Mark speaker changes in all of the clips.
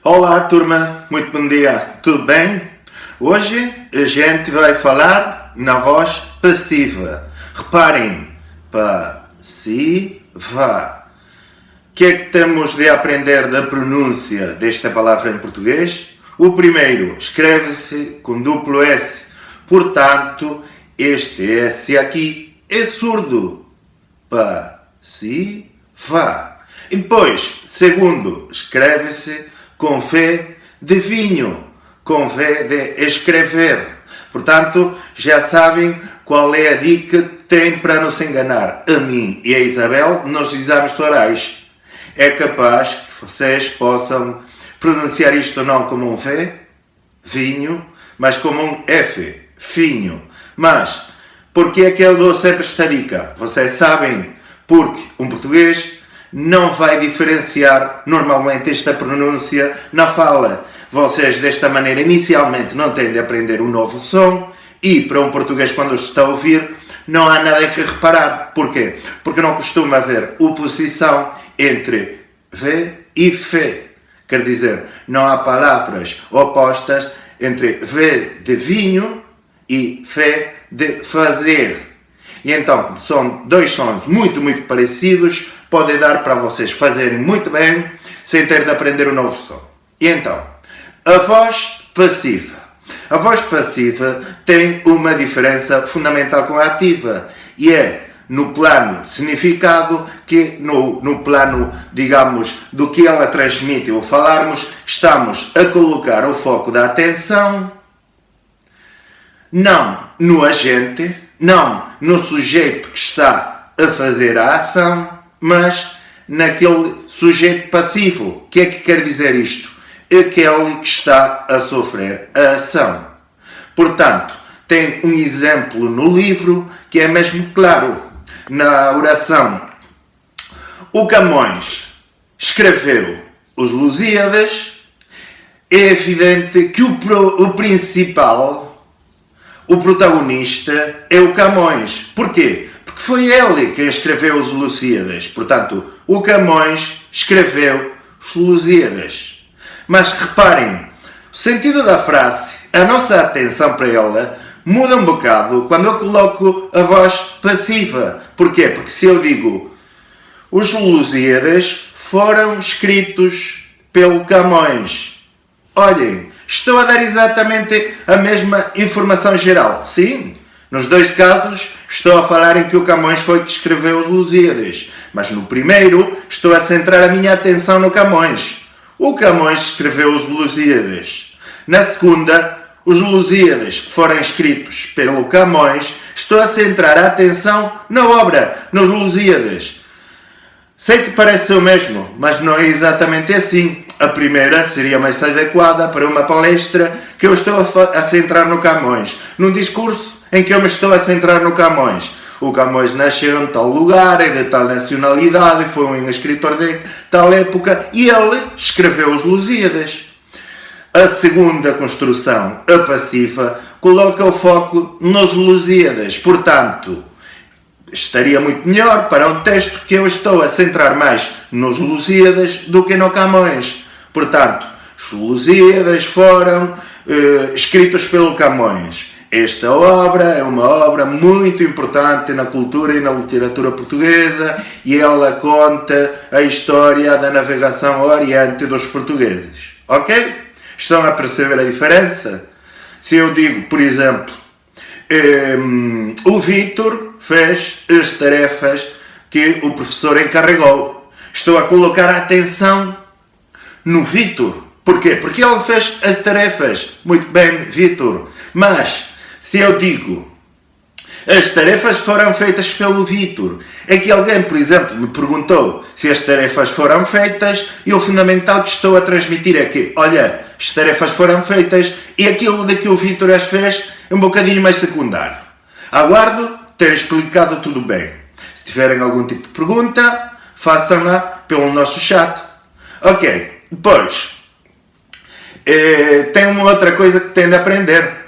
Speaker 1: Olá turma, muito bom dia, tudo bem? Hoje a gente vai falar na voz passiva. Reparem, passiva. O que é que temos de aprender da pronúncia desta palavra em português? O primeiro, escreve-se com duplo S, portanto, este S aqui é surdo. Passiva. E depois, segundo, escreve-se com V de vinho, com V de escrever. Portanto, já sabem qual é a dica que tem para não se enganar a mim e a Isabel nos exames orais. É capaz que vocês possam pronunciar isto não como um V, vinho, mas como um F, finho. Mas, porquê é que eu dou sempre esta dica? Vocês sabem, porque um português não vai diferenciar normalmente esta pronúncia na fala. Vocês desta maneira inicialmente não têm de aprender um novo som e para um português quando se está a ouvir não há nada que reparar. Porquê? Porque não costuma haver oposição entre V e F. Quer dizer, não há palavras opostas entre V de vinho e F de fazer. E então, são dois sons muito parecidos, podem dar para vocês fazerem muito bem, sem ter de aprender um novo som. E então, a voz passiva. A voz passiva tem uma diferença fundamental com a ativa, e é no plano de significado, que no plano, digamos, do que ela transmite ao falarmos, estamos a colocar o foco da atenção, não no agente, não no sujeito que está a fazer a ação, mas naquele sujeito passivo. O que é que quer dizer isto? Aquele que está a sofrer a ação. Portanto, tem um exemplo no livro que é mesmo claro. Na oração, o Camões escreveu os Lusíadas. É evidente que o principal, o protagonista, é o Camões. Porquê? Porque foi ele quem escreveu os Lusíadas. Portanto, o Camões escreveu os Lusíadas. Mas reparem, o sentido da frase, a nossa atenção para ela, muda um bocado quando eu coloco a voz passiva. Porquê? Porque se eu digo os Lusíadas foram escritos pelo Camões. Olhem, estou a dar exatamente a mesma informação geral. Sim, nos dois casos estou a falar em que o Camões foi que escreveu os Lusíadas. Mas no primeiro estou a centrar a minha atenção no Camões. O Camões escreveu os Lusíadas. Na segunda, os Lusíadas foram escritos pelo Camões. Estou a centrar a atenção na obra, nos Lusíadas. Sei que parece o mesmo, mas não é exatamente assim. A primeira seria mais adequada para uma palestra que eu estou a centrar no Camões. Num discurso em que eu me estou a centrar no Camões. O Camões nasceu em tal lugar, é de tal nacionalidade, foi um escritor de tal época e ele escreveu os Lusíadas. A segunda construção, a passiva, coloca o foco nos Lusíadas. Portanto, estaria muito melhor para um texto que eu estou a centrar mais nos Lusíadas do que no Camões. Portanto, os Lusíadas foram escritos pelo Camões. Esta obra é uma obra muito importante na cultura e na literatura portuguesa e ela conta a história da navegação ao Oriente dos portugueses. Ok? Estão a perceber a diferença? Se eu digo, por exemplo, o Vítor fez as tarefas que o professor encarregou. Estou a colocar a atenção no Vítor. Porquê? Porque ele fez as tarefas. Muito bem, Vítor. Mas, se eu digo, as tarefas foram feitas pelo Vítor, é que alguém, por exemplo, me perguntou se as tarefas foram feitas e o fundamental que estou a transmitir é que, olha, as tarefas foram feitas e aquilo de que o Vítor as fez é um bocadinho mais secundário. Aguardo ter explicado tudo bem. Se tiverem algum tipo de pergunta, façam-na pelo nosso chat. Ok, depois, tem uma outra coisa que tem de aprender.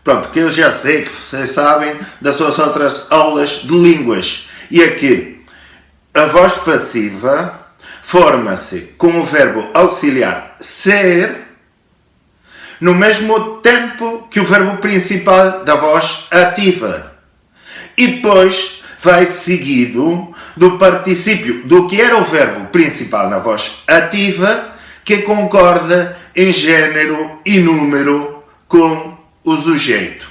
Speaker 1: Pronto, que eu já sei que vocês sabem das suas outras aulas de línguas. E aqui, a voz passiva forma-se com o verbo auxiliar ser, no mesmo tempo que o verbo principal da voz ativa. E depois vai seguido do particípio do que era o verbo principal na voz ativa, que concorda em género e número com o sujeito.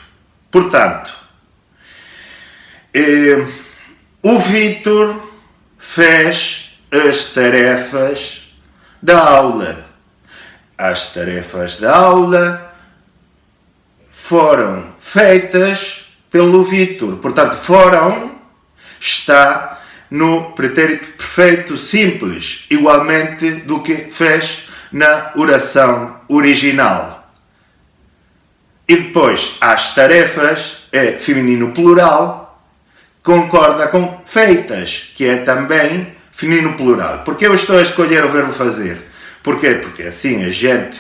Speaker 1: Portanto, o Vítor fez as tarefas da aula. As tarefas da aula foram feitas pelo Vítor. Portanto, foram está no pretérito perfeito simples, igualmente do que fez na oração original. E depois, as tarefas é feminino plural, concorda com feitas, que é também feminino plural. Porque eu estou a escolher o verbo fazer? Porquê? Porque assim a gente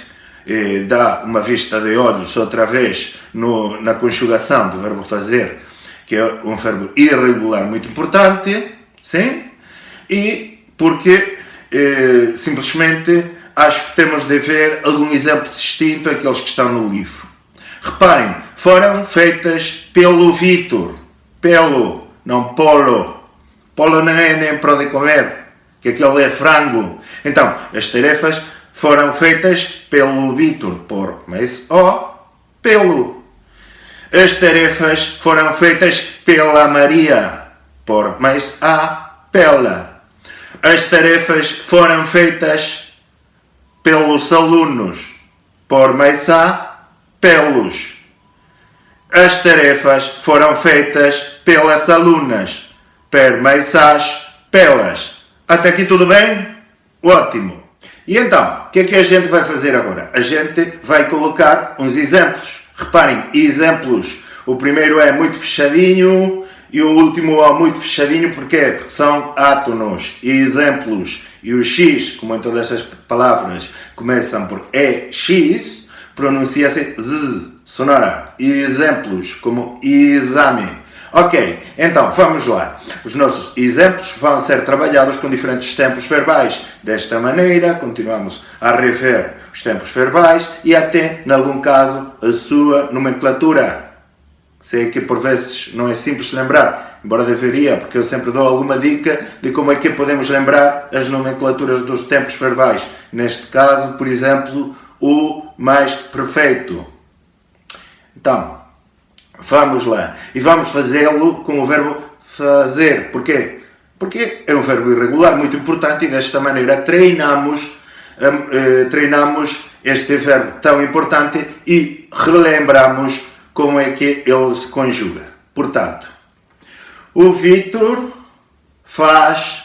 Speaker 1: dá uma vista de olhos outra vez na conjugação do verbo fazer, que é um verbo irregular muito importante, sim? E porque simplesmente acho que temos de ver algum exemplo distinto àqueles que estão no livro. Reparem, foram feitas pelo Vítor. Pelo, não polo. Polo não é nem para de comer, que aquele é frango. Então, as tarefas foram feitas pelo Vítor, por mais o, pelo. As tarefas foram feitas pela Maria, por mais a, pela. As tarefas foram feitas pelos alunos, por mais a, pelos. As tarefas foram feitas pelas alunas, per mais as, pelas. Até aqui tudo bem? Ótimo! E então, o que é que a gente vai fazer agora? A gente vai colocar uns exemplos. Reparem, exemplos. O primeiro é muito fechadinho e o último é muito fechadinho. Porquê? Porque são átonos e exemplos. E o X, como em todas estas palavras, começam por EX, pronuncia-se Z, sonora. E exemplos, como exame. Ok, então vamos lá. Os nossos exemplos vão ser trabalhados com diferentes tempos verbais. Desta maneira, continuamos a rever os tempos verbais e até, em algum caso, a sua nomenclatura. Sei que por vezes não é simples lembrar, embora deveria, porque eu sempre dou alguma dica de como é que podemos lembrar as nomenclaturas dos tempos verbais. Neste caso, por exemplo, o mais perfeito. Então, vamos lá. E vamos fazê-lo com o verbo fazer. Porquê? Porque é um verbo irregular muito importante e desta maneira treinamos este verbo tão importante e relembramos como é que ele se conjuga. Portanto, o Vítor faz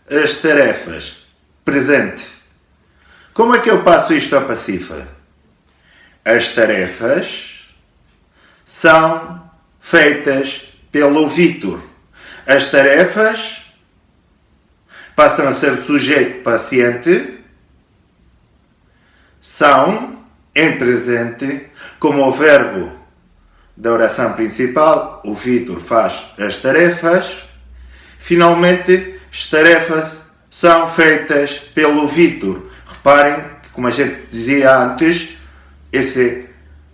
Speaker 1: as tarefas. Presente. Como é que eu passo isto à passiva? As tarefas são feitas pelo Vítor. As tarefas passam a ser sujeito paciente, são em presente, como o verbo da oração principal, o Vítor faz as tarefas. Finalmente, as tarefas são feitas pelo Vítor. Reparem que, como a gente dizia antes, esse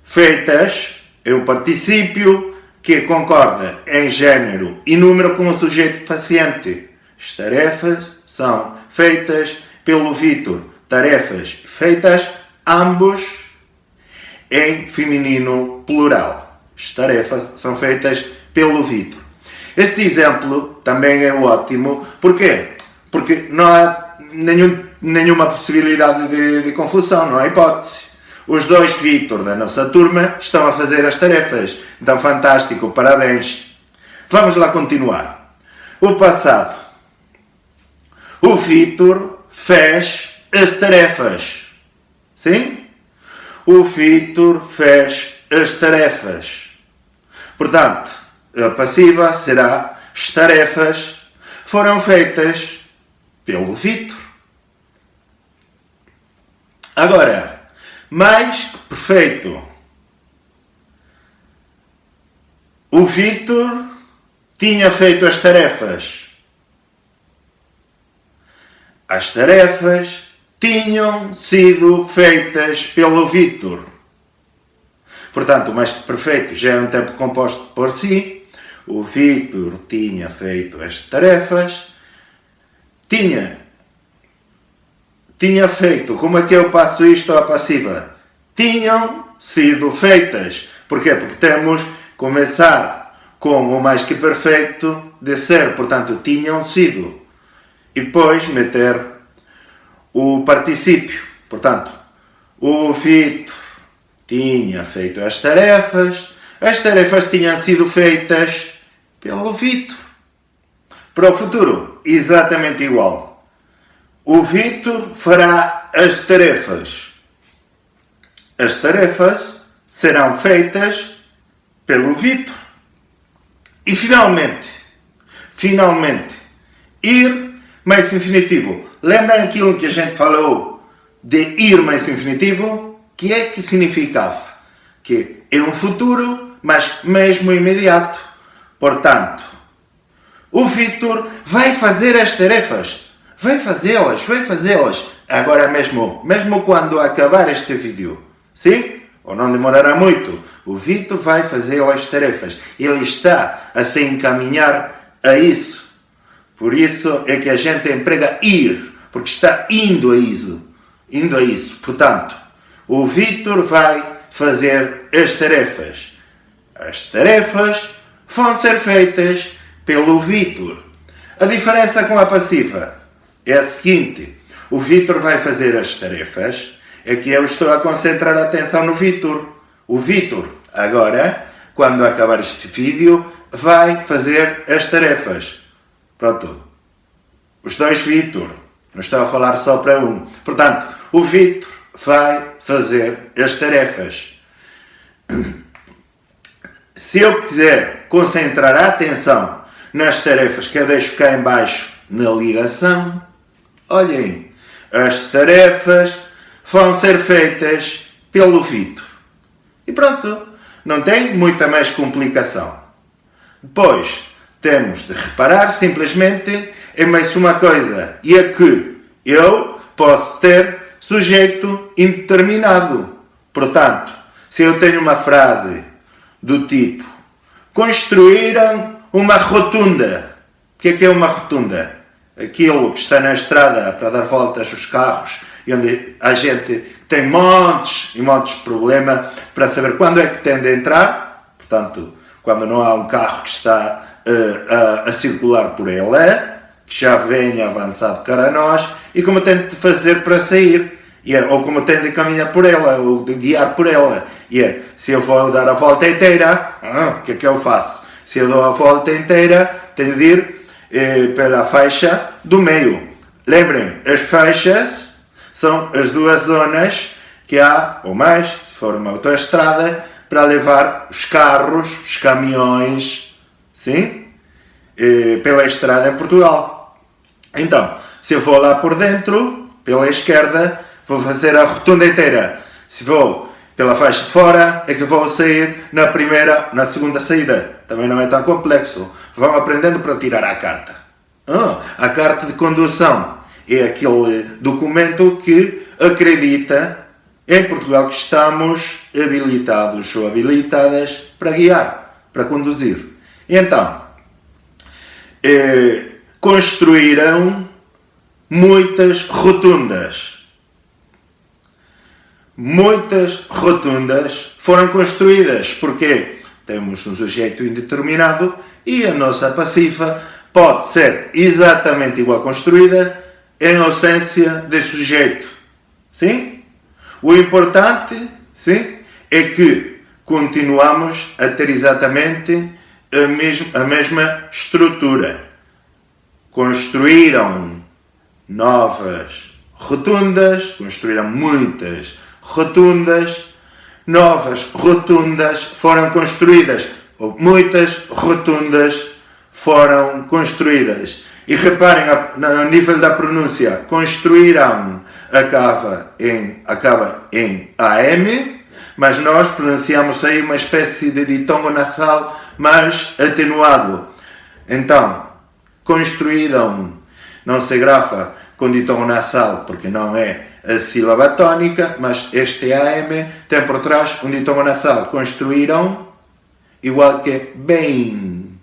Speaker 1: feitas é o particípio que concorda em género e número com o sujeito paciente. As tarefas são feitas pelo Vítor. Tarefas feitas, ambos em feminino plural. As tarefas são feitas pelo Vítor. Este exemplo também é ótimo. Porquê? Porque não há nenhuma possibilidade de confusão, não há hipótese. Os dois Vítor da nossa turma estão a fazer as tarefas. Então, fantástico, parabéns. Vamos lá continuar. O passado. O Vítor fez as tarefas. Sim? O Vítor fez as tarefas. Portanto, a passiva será: as tarefas foram feitas pelo Vítor. Agora, mais que perfeito. O Vítor tinha feito as tarefas. as tarefas tinham sido feitas pelo Vítor. Portanto, o mais que perfeito já é um tempo composto por si. O Vítor tinha feito as tarefas. Tinha feito. Como é que eu passo isto à passiva? Tinham sido feitas. Porquê? Porque temos que começar com o mais que perfeito de ser. Portanto, tinham sido. E depois meter o particípio. Portanto, o Vítor tinha feito as tarefas tinham sido feitas pelo Vítor. Para o futuro, exatamente igual. O Vítor fará as tarefas. As tarefas serão feitas pelo Vítor. E finalmente, ir mais infinitivo. Lembram aquilo que a gente falou de ir mais infinitivo? Que é que significava? Que é um futuro, mas mesmo imediato. Portanto, o Vítor vai fazer as tarefas. Vai fazê-las. Agora mesmo quando acabar este vídeo. Sim? Ou não demorará muito. O Vítor vai fazer as tarefas. Ele está a se encaminhar a isso. Por isso é que a gente emprega ir. Porque está indo a isso. Portanto, o Vítor vai fazer as tarefas. As tarefas vão ser feitas pelo Vítor. A diferença com a passiva é a seguinte. O Vítor vai fazer as tarefas. É que eu estou a concentrar a atenção no Vítor. O Vítor, agora, quando acabar este vídeo, vai fazer as tarefas. Pronto. Os dois Vítor. Não estou a falar só para um. Portanto, o Vítor vai fazer as tarefas. Se eu quiser concentrar a atenção nas tarefas que eu deixo cá em baixo na ligação, olhem, as tarefas vão ser feitas pelo Vítor. E pronto, não tem muita mais complicação. Depois, temos de reparar simplesmente em mais uma coisa, e é que eu posso ter sujeito indeterminado. Portanto, se eu tenho uma frase do tipo construíram uma rotunda. O que é uma rotunda? Aquilo que está na estrada para dar voltas aos carros e onde a gente tem montes e montes de problema para saber quando é que tem de entrar. Portanto, quando não há um carro que está a circular por ela, que já vem avançado cara a nós, e como tem de fazer para sair. Ou como tem de caminhar por ela, ou de guiar por ela. Se eu for dar a volta inteira, o que é que eu faço? Se eu dou a volta inteira, tenho de ir pela faixa do meio. Lembrem, as faixas são as duas zonas que há, ou mais, se for uma autoestrada, para levar os carros, os caminhões, sim? Pela estrada em Portugal. Então, se eu for lá por dentro, pela esquerda, vou fazer a rotunda inteira. Se vou pela faixa de fora, é que vou sair na segunda saída. Também não é tão complexo. Vão aprendendo para tirar a carta. A carta de condução é aquele documento que acredita em Portugal que estamos habilitados ou habilitadas para guiar, para conduzir. E então, construíram muitas rotundas. Muitas rotundas foram construídas. Porquê? Temos um sujeito indeterminado e a nossa passiva pode ser exatamente igual construída em ausência de sujeito. Sim? O importante, sim, é que continuamos a ter exatamente a mesma estrutura. Construíram novas rotundas, construíram muitas rotundas, novas rotundas foram construídas, ou muitas rotundas foram construídas. E reparem no nível da pronúncia, construíram acaba em AM, mas nós pronunciamos aí uma espécie de ditongo nasal mais atenuado. Então, construíram, não se grafa com ditom nasal, porque não é a sílaba tónica, mas este AM tem por trás um ditom nasal. Construíram igual que bem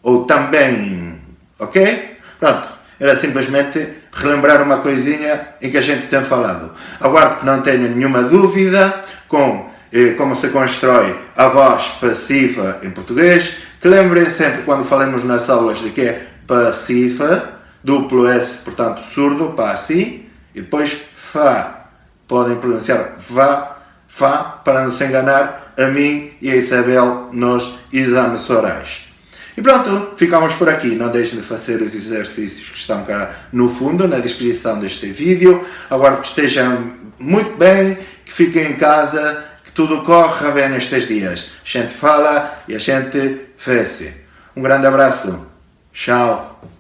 Speaker 1: ou também, ok? Pronto, era simplesmente relembrar uma coisinha em que a gente tem falado. Aguardo que não tenha nenhuma dúvida com como se constrói a voz passiva em português, que lembrem sempre quando falamos nas aulas de que é passiva, duplo S, portanto surdo, passi, e depois Fá. Podem pronunciar Vá, Fá, para não se enganar a mim e a Isabel nos exames orais. E pronto, ficamos por aqui. Não deixem de fazer os exercícios que estão cá no fundo, na descrição deste vídeo. Aguardo que estejam muito bem, que fiquem em casa, que tudo corra bem nestes dias. A gente fala e a gente vê-se. Um grande abraço. Tchau.